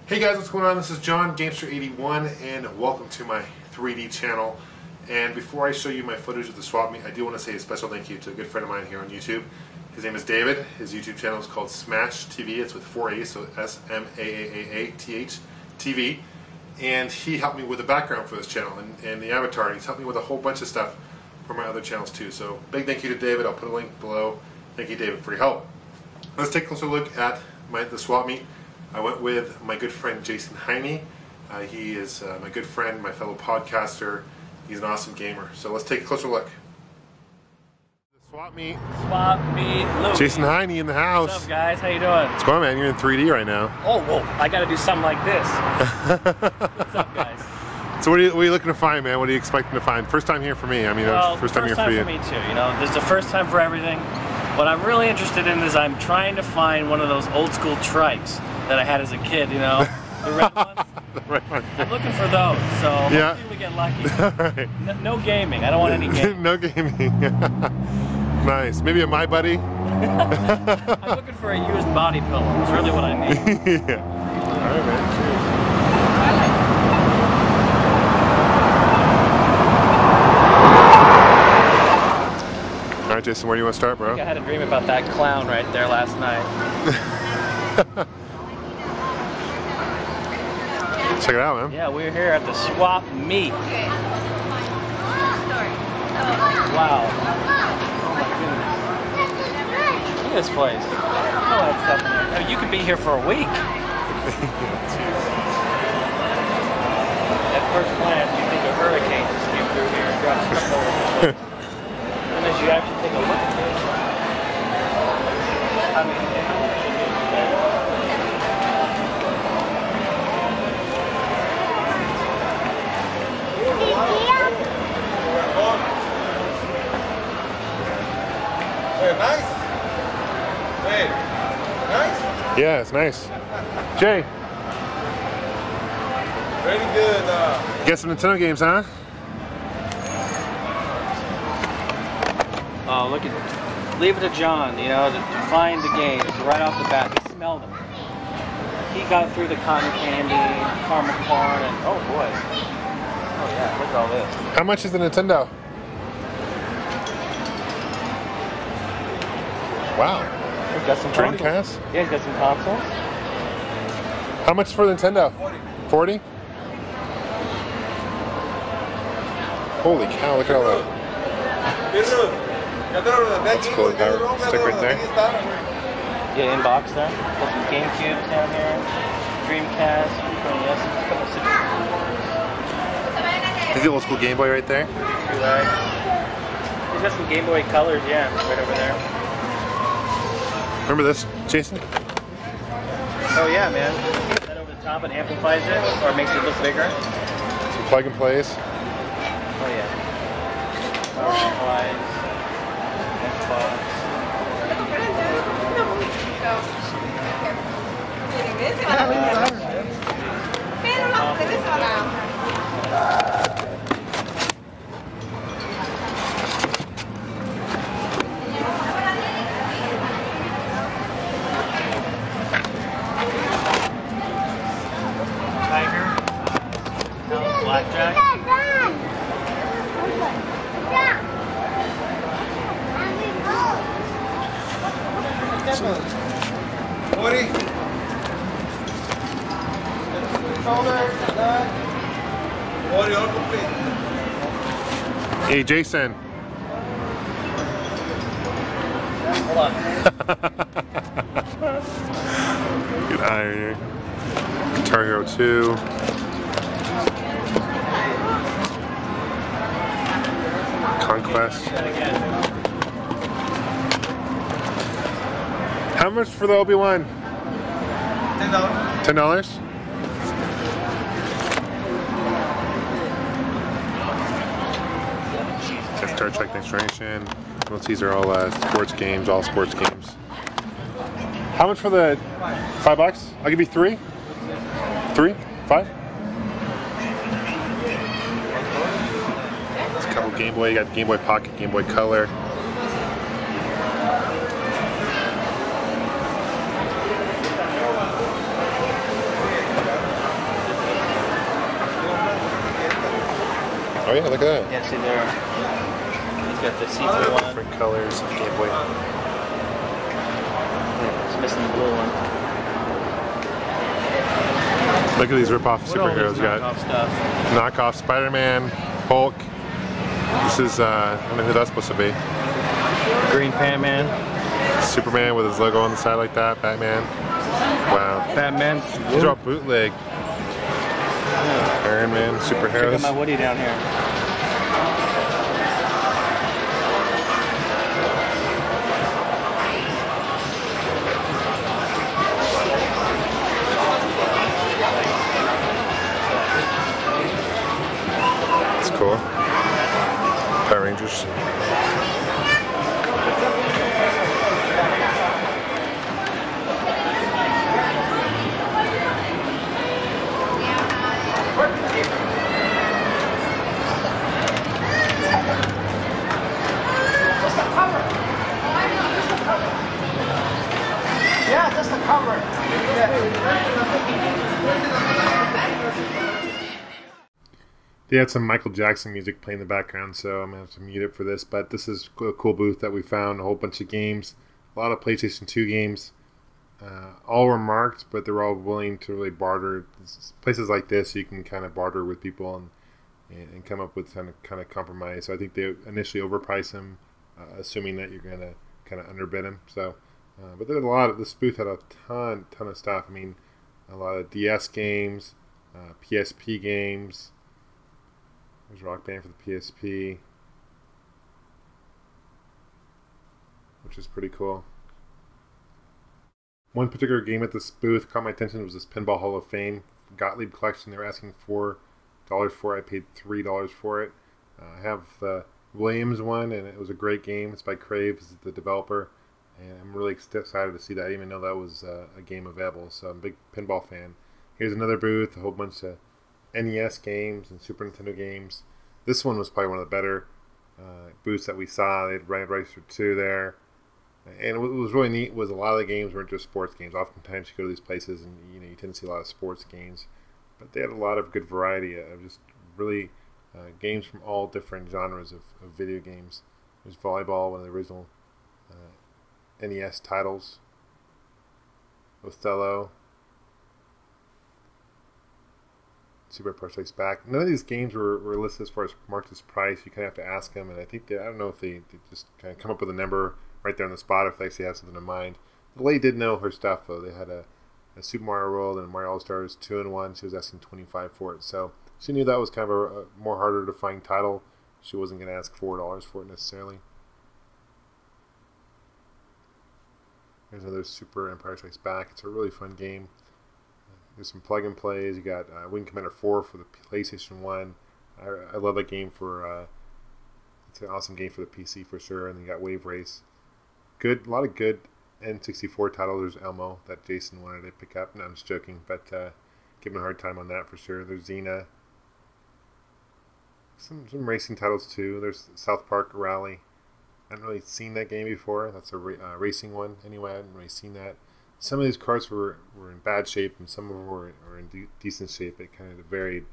Hey guys, what's going on? This is John, Gamester81, and welcome to my 3D channel. And before I show you my footage of the swap meet, I do want to say a special thank you to a good friend of mine here on YouTube. His name is David. His YouTube channel is called Smash TV. It's with 4 A's, so S-M-A-A-A-T-H TV. And he helped me with the background for this channel and the avatar. He's helped me with a whole bunch of stuff for my other channels too. So big thank you to David. I'll put a link below. Thank you, David, for your help. Let's take a closer look at the swap meet. I went with my good friend Jason Heine. He is my good friend, my fellow podcaster. He's an awesome gamer. So let's take a closer look. The swap meet. Swap meet. Luke. Jason Heine in the house. What's up, guys? How you doing? What's going on, man? You're in 3D right now. Oh, whoa! I got to do something like this. What's up, guys? So what are you looking to find, man? What are you expecting to find? First time here for me. I mean, well, first time here for you. First time for me too. You know, there's a first time for everything. What I'm really interested in is I'm trying to find one of those old school trikes that I had as a kid, you know, the red ones. The red one. I'm looking for those, so hopefully we get lucky. Right. No gaming. I don't want any gaming. No gaming. Nice. Maybe a My Buddy. I'm looking for a used body pillow. It's really what I need. Yeah. All right, man. Cheers. All right, Jason, where do you want to start, bro? I think I had a dream about that clown right there last night. Check it out, man. Yeah, we're here at the swap meet. Wow. Oh my goodness. Look at this place. Oh, that stuff in there. I mean, you could be here for a week. At first glance, you think a hurricane just came through here and dropped stuff over the place. And as you actually take a look at this, I mean, Nice. Hey, nice? Yeah, it's nice. Jay. Pretty good. Get some Nintendo games, huh? oh, look at, leave it to John, you know, to find the games right off the bat. He smelled them. He got through the cotton candy, caramel corn, and oh boy. Oh yeah, look at all this. How much is the Nintendo? Wow. He's got some Dreamcast? consoles. Yeah, he's got some consoles. How much for the Nintendo? 40? Holy cow, look at all that. That's cool, that stick right there. Yeah, in box there. Got some GameCubes down here. Dreamcast, yes, a couple of Is the old school Game Boy right there? He's got some Game Boy Colors, yeah, right over there. Remember this, Jason? Oh yeah, man. Put that over the top and amplifies it, or makes it look bigger. Some plug and plays. Oh yeah. Power amplifies. Xbox. Blackjack. Hey, Jason. Hold on. Good iron. Guitar Hero 2. Conquest. How much for the Obi-Wan? $10. $10? Star Trek Next Generation. Most these are all sports games, all sports games. How much for the $5? I'll give you 3. 3? 5? It's a couple Game Boy. You got Game Boy Pocket, Game Boy Color. yeah, look at that. Yeah, see there. He's got the see-through one. Different colors of Game Boy. It's missing the blue one. Look at these rip-off superheroes. You got knockoff Spider-Man, Hulk. This is, I don't know who that's supposed to be. Green Pan-Man. Superman with his logo on the side like that. Batman. Wow. Batman. These are all bootleg. Iron Man, superheroes. Check out my Woody down here. It's cool. Power Rangers. Yeah, just the cover. They had some Michael Jackson music playing in the background, so I'm going to have to mute it for this. But this is a cool booth that we found. A whole bunch of games. A lot of PlayStation 2 games. All were marked, but they're all willing to really barter. Places like this, you can kind of barter with people and come up with kind of compromise. So I think they initially overprice them, assuming that you're going to kind of underbid them. So, but there's a lot of, this booth had a ton of stuff. I mean, a lot of DS games, PSP games. There's Rock Band for the PSP, which is pretty cool. One particular game at this booth caught my attention was this Pinball Hall of Fame Gottlieb collection. They were asking $4 for it. I paid $3 for it. I have the Williams one, and it was a great game. It's by Crave, is the developer, and I'm really excited to see that. I didn't even know that was a game available, so I'm a big pinball fan. Here's another booth, a whole bunch of NES games and Super Nintendo games. This one was probably one of the better booths that we saw. They had Ride Racer 2 there. And what was really neat was a lot of the games weren't just sports games. Oftentimes you go to these places and you tend to see a lot of sports games. But they had a lot of good variety of just really games from all different genres of video games. There's Volleyball, one of the original NES titles. Othello. Super Pro Strikes Back. None of these games were listed as far as marked as price. You kind of have to ask them, and I think I don't know if they just kind of come up with a number right there on the spot if they actually have something in mind. The lady did know her stuff though. They had a Super Mario World and a Mario All Stars 2-in-1. She was asking $25 for it, so she knew that was kind of a more harder to find title. She wasn't going to ask $4 for it necessarily. There's another Super Empire Strikes Back. It's a really fun game. There's some plug and plays. You got Wing Commander 4 for the PlayStation 1. I love that game for. It's an awesome game for the PC for sure. And then you got Wave Race. A lot of good N64 titles. There's Elmo that Jason wanted to pick up. No, I'm just joking, but giving a hard time on that for sure. There's Xena. Some racing titles too. There's South Park Rally. I haven't really seen that game before. That's a racing one. Anyway, I hadn't really seen that. Some of these carts were in bad shape, and some of them were in decent shape. It kind of varied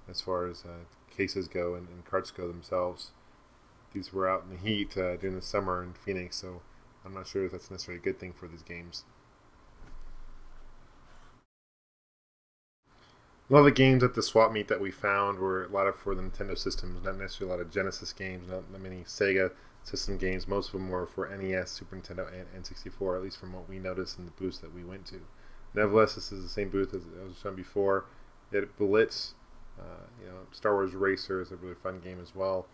as far as cases go and carts go themselves. These were out in the heat during the summer in Phoenix, so I'm not sure if that's necessarily a good thing for these games. A lot of the games at the swap meet that we found were a lot of for the Nintendo systems, not necessarily a lot of Genesis games, not many Sega system games. Most of them were for NES, Super Nintendo, and N64, at least from what we noticed in the booths that we went to. Nevertheless, this is the same booth as I was showing before. They had Blitz, Star Wars Racer is a really fun game as well.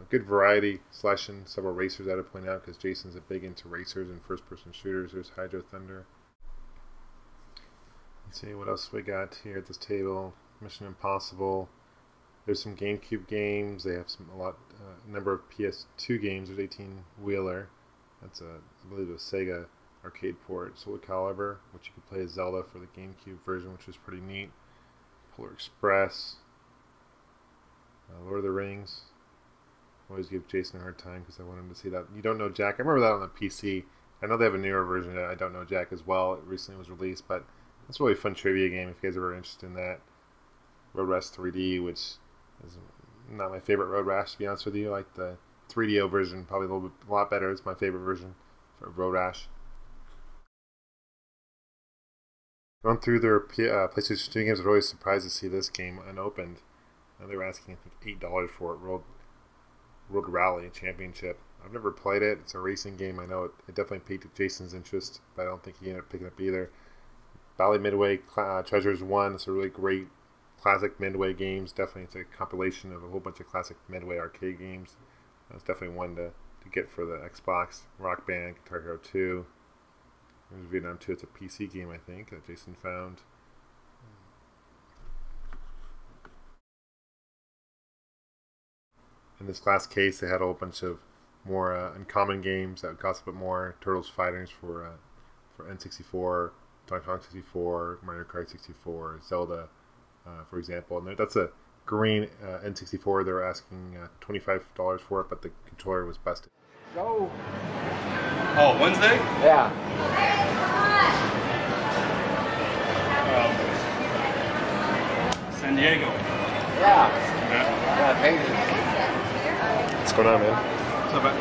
Good variety, selection, several racers I had to point out because Jason's a big into racers and first-person shooters. There's Hydro Thunder. Let's see what else we got here at this table. Mission Impossible. There's some GameCube games. They have a number of PS2 games. There's 18-wheeler. That's I believe a Sega arcade port. Soul Calibur, which you could play as Zelda for the GameCube version, which is pretty neat. Polar Express. Lord of the Rings. Always give Jason a hard time because I want him to see that. You Don't Know Jack. I remember that on the PC. I know they have a newer version of I Don't Know Jack as well. It recently was released, but it's a really fun trivia game if you guys are interested in that. Road Rash 3D, which is not my favorite Road Rash, to be honest with you. Like the 3DO version, probably a lot better. It's my favorite version for Road Rash. Going through their PlayStation 2 games, I was really surprised to see this game unopened. They were asking, I think, $8 for it. Road Rally Championship. I've never played it. It's a racing game. I know it definitely piqued Jason's interest, but I don't think he ended up picking it up either. Bally Midway Treasures 1. It's a really great classic Midway games. Definitely, it's a compilation of a whole bunch of classic Midway arcade games. It's definitely one to get for the Xbox. Rock Band, Guitar Hero 2. There's Vietnam 2. It's a PC game, I think, that Jason found. In this glass case, they had a whole bunch of more uncommon games that would cost a bit more. Turtles Fighters for N64, Donkey Kong 64, Mario Kart 64, Zelda, for example. And that's a green N64. They were asking $25 for it, but the controller was busted. Go. Oh, Wednesday? Yeah. San Diego. Yeah. Yeah, pages. What's going on, man? So bad.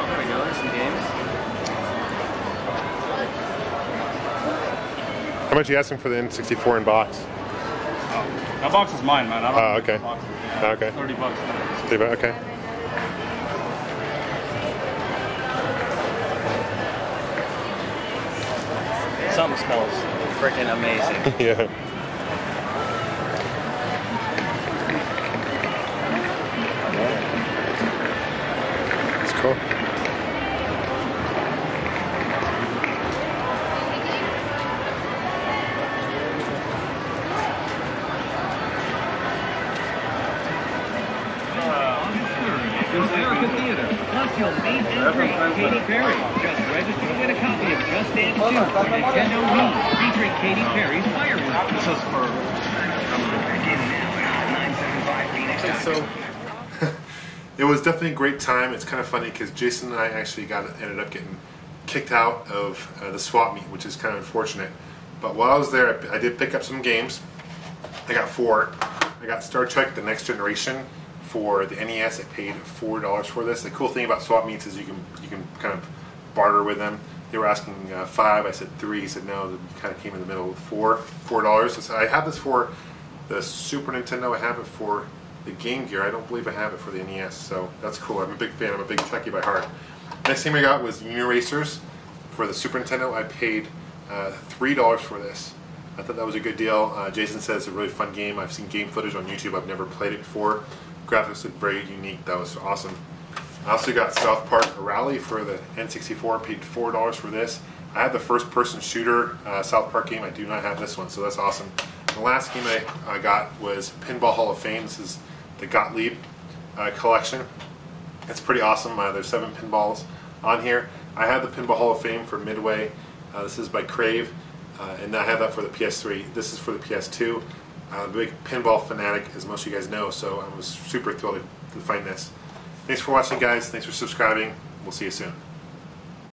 There we go, there's some games. How much are you asking for the N64 in box? Oh, that box is mine, man. I don't okay. Box. Yeah, okay. $30. Okay. Something smells freaking amazing. Yeah. It's cool. American Theater. Plus, you'll meet and greet Katy Perry. Just register to win a copy of Just Dance 2 for Nintendo Wii, featuring Katy Perry's Fireworks. This is for... Okay, so it was definitely a great time. It's kind of funny because Jason and I actually ended up getting kicked out of the swap meet, which is kind of unfortunate. But while I was there, I did pick up some games. I got 4. I got Star Trek: The Next Generation for the NES. I paid $4 for this. The cool thing about swap meets is you can kind of barter with them. They were asking 5. I said 3. He said no. We kind of came in the middle of $4. So I have this for the Super Nintendo. I have it for the Game Gear. I don't believe I have it for the NES. So that's cool. I'm a big fan. I'm a big Trekkie by heart. Next game I got was Racers for the Super Nintendo. I paid $3 for this. I thought that was a good deal. Jason says it's a really fun game. I've seen game footage on YouTube. I've never played it before. Graphics look very unique. That was awesome. I also got South Park Rally for the N64. Paid $4 for this. I had the first-person shooter South Park game. I do not have this one, so that's awesome. The last game I got was Pinball Hall of Fame. This is the Gottlieb collection. It's pretty awesome. There's 7 pinballs on here. I have the Pinball Hall of Fame for Midway. This is by Crave. And I have that for the PS3. This is for the PS2. I'm a big pinball fanatic, as most of you guys know, so I was super thrilled to find this. Thanks for watching, guys. Thanks for subscribing. We'll see you soon.